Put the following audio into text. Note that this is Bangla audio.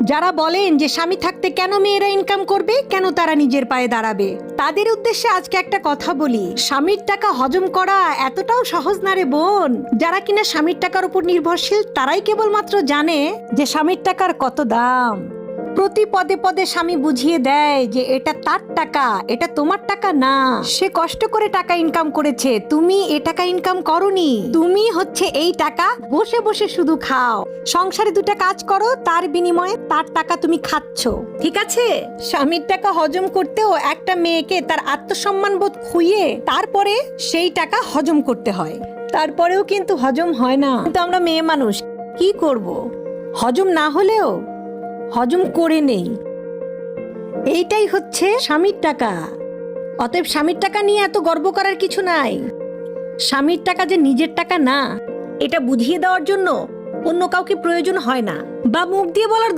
যারা বলেন যে স্বামী থাকতে কেন মেয়েরা ইনকাম করবে, কেন তারা নিজের পায়ে দাঁড়াবে, তাদের উদ্দেশ্যে আজকে একটা কথা বলি। স্বামীর টাকা হজম করা এতটাও সহজ না রে বোন। যারা কিনা স্বামীর টাকার উপর নির্ভরশীল তারাই কেবলমাত্র জানে যে স্বামীর টাকার কত দাম। প্রতি পদে পদে স্বামী বুঝিয়ে দেয় যে এটা তার টাকা, এটা তোমার টাকা না। সে কষ্ট করে টাকা ইনকাম করেছে, তুমি এ টাকা ইনকাম করনি। তুমি হচ্ছে এই টাকা বসে বসে শুধু খাও। সংসারে দুটা কাজ করো, তার বিনিময়ে তার টাকা তুমি খাচ্ছ। ঠিক আছে? স্বামীর টাকা হজম করতেও একটা মেয়েকে তার আত্মসম্মান বোধ খুইয়ে তারপরে সেই টাকা হজম করতে হয়। তারপরেও কিন্তু হজম হয় না। কিন্তু আমরা মেয়ে মানুষ কি করব? হজম না হলেও হজম করে নেই। এইটাই হচ্ছে স্বামীর টাকা। অতএব স্বামীর টাকা নিয়ে এত গর্ব করার কিছু নাই। স্বামীর টাকা যে নিজের টাকা না, এটা বুঝিয়ে দেওয়ার জন্য অন্য কাউকে প্রয়োজন হয় না, বা মুখ দিয়ে বলার